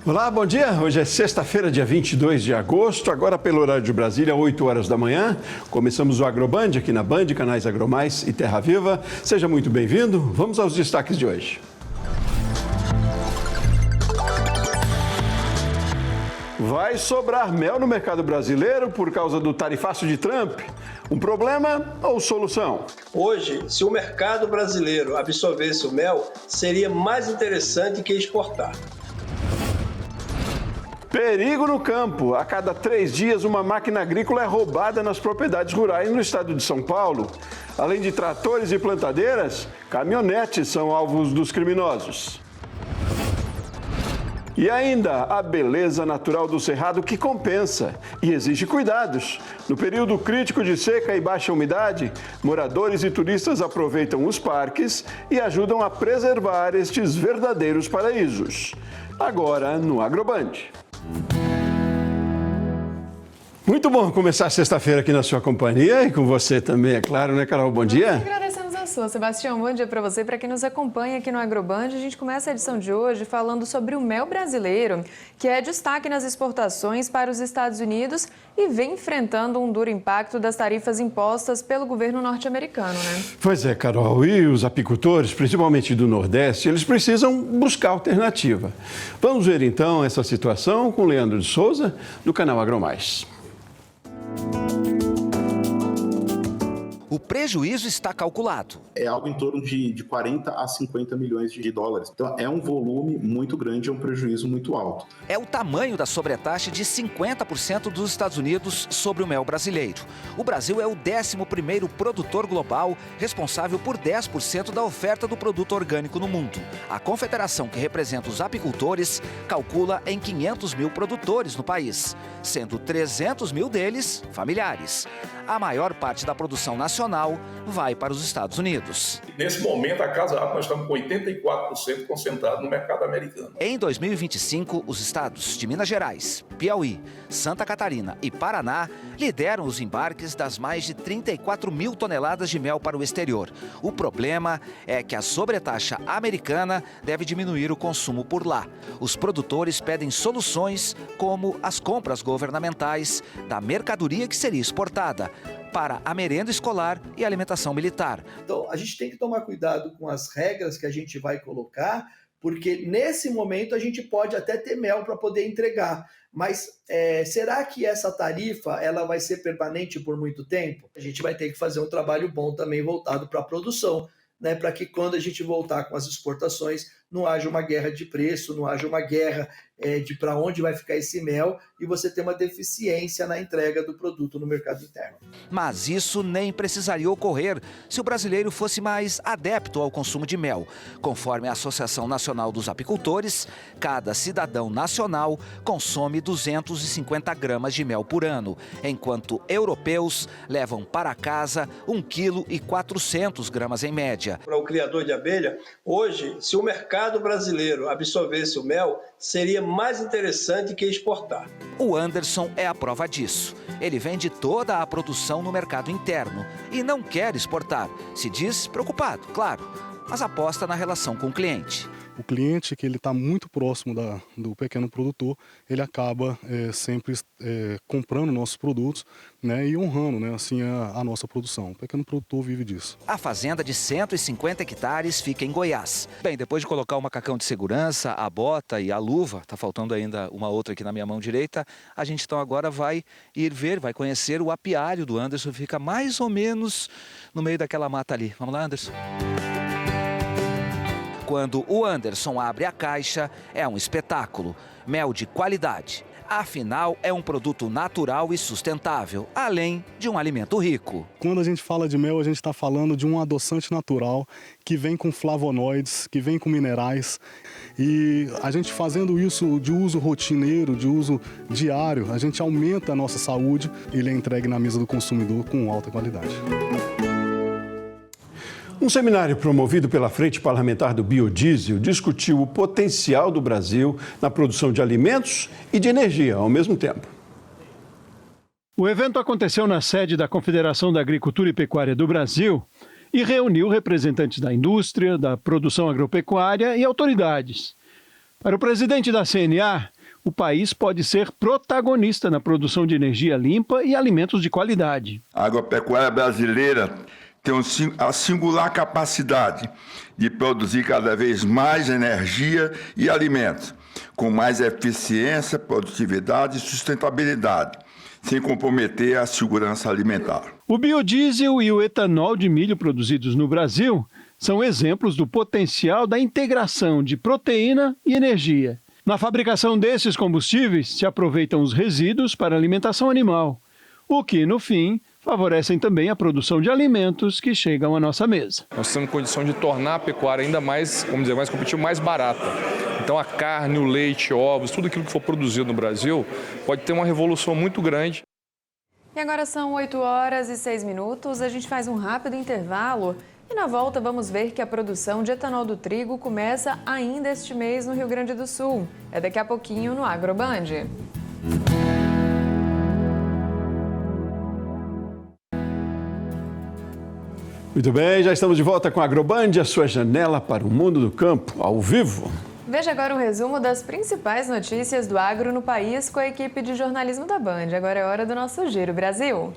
Olá, bom dia. Hoje é sexta-feira, dia 22 de agosto, agora pelo horário de Brasília, 8 horas da manhã. Começamos o Agroband aqui na Band, canais Agromais e Terra Viva. Seja muito bem-vindo. Vamos aos destaques de hoje. Vai sobrar mel no mercado brasileiro por causa do tarifaço de Trump? Um problema ou solução? Hoje, se o mercado brasileiro absorvesse o mel, seria mais interessante que exportar. Perigo no campo. A cada 3 dias, uma máquina agrícola é roubada nas propriedades rurais no estado de São Paulo. Além de tratores e plantadeiras, caminhonetes são alvos dos criminosos. E ainda, a beleza natural do Cerrado que compensa e exige cuidados. No período crítico de seca e baixa umidade, moradores e turistas aproveitam os parques e ajudam a preservar estes verdadeiros paraísos. Agora, no Agroband. Muito bom começar sexta-feira aqui na sua companhia e com você também, é claro, né, Carol? Bom dia. Nós agradecemos a sua, Sebastião. Bom dia para você, para quem nos acompanha aqui no Agroband. A gente começa a edição de hoje falando sobre o mel brasileiro, que é destaque nas exportações para os Estados Unidos e vem enfrentando um duro impacto das tarifas impostas pelo governo norte-americano, né? Pois é, Carol. E os apicultores, principalmente do Nordeste, eles precisam buscar alternativa. Vamos ver então essa situação com Leandro de Souza, do canal Agromais. O prejuízo está calculado. É algo em torno de 40 a 50 milhões de dólares. Então, é um volume muito grande, é um prejuízo muito alto. É o tamanho da sobretaxa de 50% dos Estados Unidos sobre o mel brasileiro. O Brasil é o 11º produtor global, responsável por 10% da oferta do produto orgânico no mundo. A confederação que representa os apicultores calcula em 500 mil produtores no país, sendo 300 mil deles familiares. A maior parte da produção nacional vai para os Estados Unidos. Nesse momento, a Casa Agro, nós estamos com 84% concentrado no mercado americano. Em 2025, os estados de Minas Gerais, Piauí, Santa Catarina e Paraná lideram os embarques das mais de 34 mil toneladas de mel para o exterior. O problema é que a sobretaxa americana deve diminuir o consumo por lá. Os produtores pedem soluções como as compras governamentais da mercadoria que seria exportada para a merenda escolar e alimentação militar. Então, a gente tem que tomar cuidado com as regras que a gente vai colocar, porque nesse momento a gente pode até ter mel para poder entregar. Mas será que essa tarifa ela vai ser permanente por muito tempo? A gente vai ter que fazer um trabalho bom também voltado para a produção, né, para que quando a gente voltar com as exportações não haja uma guerra de preço, não haja uma guerra de para onde vai ficar esse mel e você ter uma deficiência na entrega do produto no mercado interno. Mas isso nem precisaria ocorrer se o brasileiro fosse mais adepto ao consumo de mel. Conforme a Associação Nacional dos Apicultores, cada cidadão nacional consome 250 gramas de mel por ano, enquanto europeus levam para casa 1,4 kg em média. Para o criador de abelha, hoje, se o mercado brasileiro absorvesse o mel, seria mais interessante que exportar. O Anderson é a prova disso. Ele vende toda a produção no mercado interno e não quer exportar. Se diz preocupado, claro, mas aposta na relação com o cliente. O cliente, que ele está muito próximo do pequeno produtor, ele acaba sempre comprando nossos produtos, né, e honrando, né, assim, a nossa produção. O pequeno produtor vive disso. A fazenda de 150 hectares fica em Goiás. Bem, depois de colocar o macacão de segurança, a bota e a luva, está faltando ainda uma outra aqui na minha mão direita, a gente então agora vai vai conhecer o apiário do Anderson, fica mais ou menos no meio daquela mata ali. Vamos lá, Anderson? Quando o Anderson abre a caixa, é um espetáculo. Mel de qualidade. Afinal, é um produto natural e sustentável, além de um alimento rico. Quando a gente fala de mel, a gente está falando de um adoçante natural que vem com flavonoides, que vem com minerais. E a gente fazendo isso de uso rotineiro, de uso diário, a gente aumenta a nossa saúde e ele é entregue na mesa do consumidor com alta qualidade. Um seminário promovido pela Frente Parlamentar do Biodiesel discutiu o potencial do Brasil na produção de alimentos e de energia ao mesmo tempo. O evento aconteceu na sede da Confederação da Agricultura e Pecuária do Brasil e reuniu representantes da indústria, da produção agropecuária e autoridades. Para o presidente da CNA, o país pode ser protagonista na produção de energia limpa e alimentos de qualidade. A agropecuária brasileira tem a singular capacidade de produzir cada vez mais energia e alimentos, com mais eficiência, produtividade e sustentabilidade, sem comprometer a segurança alimentar. O biodiesel e o etanol de milho produzidos no Brasil são exemplos do potencial da integração de proteína e energia. Na fabricação desses combustíveis, se aproveitam os resíduos para alimentação animal, o que, no fim, favorecem também a produção de alimentos que chegam à nossa mesa. Nós temos condição de tornar a pecuária ainda mais, mais competitiva, mais barata. Então a carne, o leite, ovos, tudo aquilo que for produzido no Brasil pode ter uma revolução muito grande. E agora são 8h06. A gente faz um rápido intervalo e na volta vamos ver que a produção de etanol do trigo começa ainda este mês no Rio Grande do Sul. É daqui a pouquinho no Agroband. Muito bem, já estamos de volta com a Agroband, a sua janela para o mundo do campo, ao vivo. Veja agora um resumo das principais notícias do agro no país com a equipe de jornalismo da Band. Agora é hora do nosso Giro Brasil.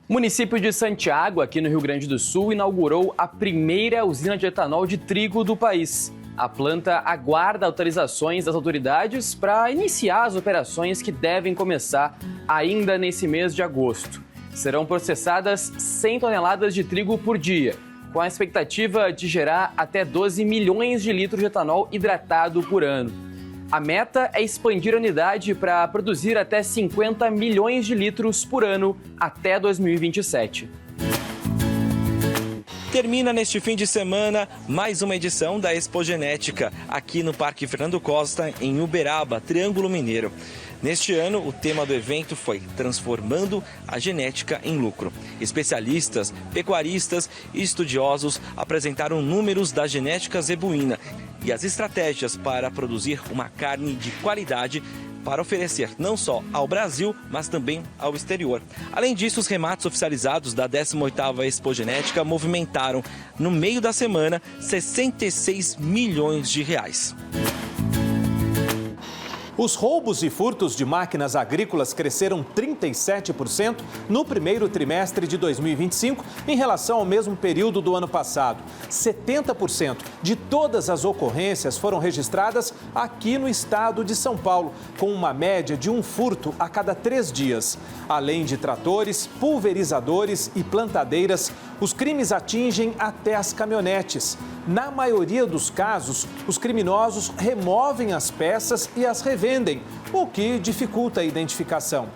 O município de Santiago, aqui no Rio Grande do Sul, inaugurou a primeira usina de etanol de trigo do país. A planta aguarda autorizações das autoridades para iniciar as operações que devem começar ainda nesse mês de agosto. Serão processadas 100 toneladas de trigo por dia, com a expectativa de gerar até 12 milhões de litros de etanol hidratado por ano. A meta é expandir a unidade para produzir até 50 milhões de litros por ano até 2027. Termina neste fim de semana mais uma edição da Expo Genética, aqui no Parque Fernando Costa, em Uberaba, Triângulo Mineiro. Neste ano, o tema do evento foi Transformando a Genética em Lucro. Especialistas, pecuaristas e estudiosos apresentaram números da genética zebuína e as estratégias para produzir uma carne de qualidade para oferecer não só ao Brasil, mas também ao exterior. Além disso, os remates oficializados da 18ª Expo Genética movimentaram, no meio da semana, 66 milhões de reais. Os roubos e furtos de máquinas agrícolas cresceram 37% no primeiro trimestre de 2025 em relação ao mesmo período do ano passado. 70% de todas as ocorrências foram registradas aqui no estado de São Paulo, com uma média de um furto a cada 3 dias. Além de tratores, pulverizadores e plantadeiras, os crimes atingem até as caminhonetes. Na maioria dos casos, os criminosos removem as peças e as revendem, o que dificulta a identificação.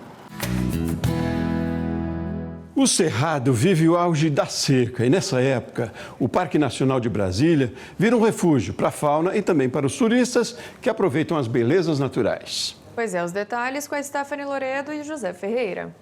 O Cerrado vive o auge da seca e, nessa época, o Parque Nacional de Brasília vira um refúgio para a fauna e também para os turistas que aproveitam as belezas naturais. Pois é, os detalhes com a Stephanie Loredo e José Ferreira.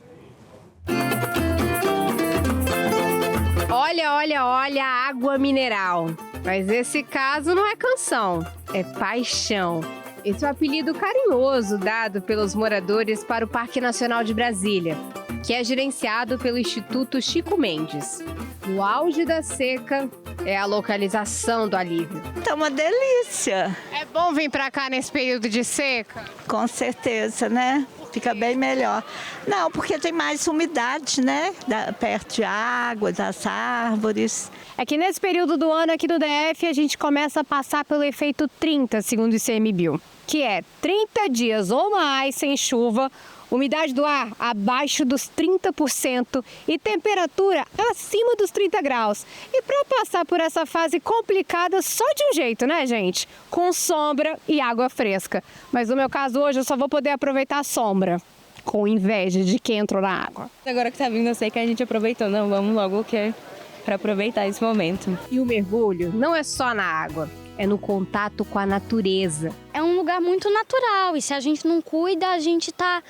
Olha, água mineral. Mas esse caso não é canção, é paixão. Esse é o apelido carinhoso dado pelos moradores para o Parque Nacional de Brasília, que é gerenciado pelo Instituto Chico Mendes. No auge da seca, é a localização do alívio. Tá uma delícia. É bom vir para cá nesse período de seca? Com certeza, né? Fica bem melhor. Não, porque tem mais umidade, né? Perto de água, das árvores. É que nesse período do ano aqui no DF a gente começa a passar pelo efeito 30, segundo o ICMBio, que é 30 dias ou mais sem chuva, umidade do ar abaixo dos 30% e temperatura acima dos 30 graus. E para passar por essa fase complicada só de um jeito, né, gente? Com sombra e água fresca. Mas no meu caso hoje eu só vou poder aproveitar a sombra, com inveja de quem entrou na água. Agora que tá vindo, eu sei que a gente aproveitou. Não, vamos logo que é para aproveitar esse momento. E o mergulho não é só na água. É no contato com a natureza. É um lugar muito natural e se a gente não cuida, a gente tá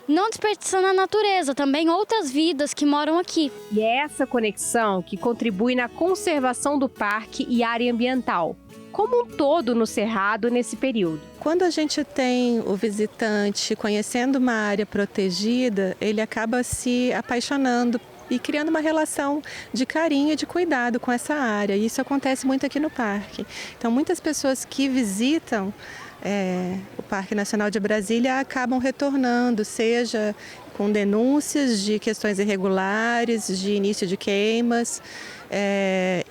não desperdiçando a natureza, também outras vidas que moram aqui. E é essa conexão que contribui na conservação do parque e área ambiental, como um todo no Cerrado nesse período. Quando a gente tem o visitante conhecendo uma área protegida, ele acaba se apaixonando e criando uma relação de carinho e de cuidado com essa área. E isso acontece muito aqui no parque. Então, muitas pessoas que visitam o Parque Nacional de Brasília acabam retornando, seja com denúncias de questões irregulares, de início de queimas,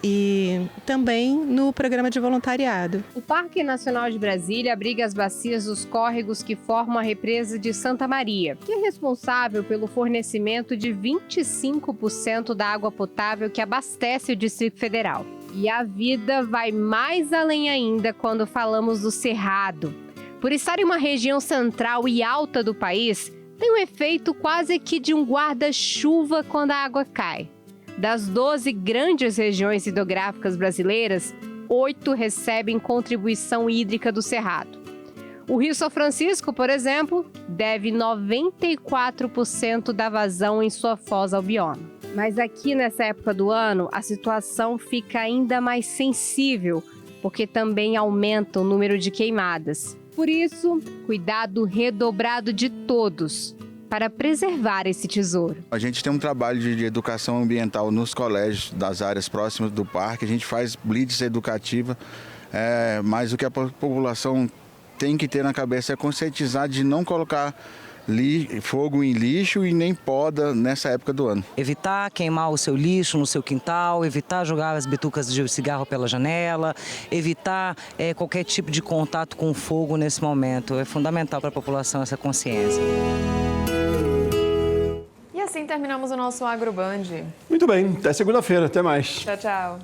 e também no programa de voluntariado. O Parque Nacional de Brasília abriga as bacias dos córregos que formam a represa de Santa Maria, que é responsável pelo fornecimento de 25% da água potável que abastece o Distrito Federal. E a vida vai mais além ainda quando falamos do Cerrado. Por estar em uma região central e alta do país, tem um efeito quase que de um guarda-chuva quando a água cai. Das 12 grandes regiões hidrográficas brasileiras, 8 recebem contribuição hídrica do Cerrado. O Rio São Francisco, por exemplo, deve 94% da vazão em sua foz albiona. Mas aqui nessa época do ano, a situação fica ainda mais sensível, porque também aumenta o número de queimadas. Por isso, cuidado redobrado de todos para preservar esse tesouro. A gente tem um trabalho de educação ambiental nos colégios das áreas próximas do parque, a gente faz blitz educativa, mas o que a população tem que ter na cabeça é conscientizar de não colocar fogo em lixo e nem poda nessa época do ano. Evitar queimar o seu lixo no seu quintal, evitar jogar as bitucas de cigarro pela janela, evitar qualquer tipo de contato com o fogo nesse momento. É fundamental para a população essa consciência. E assim terminamos o nosso AgroBand. Muito bem, até segunda-feira, até mais. Tchau, tchau.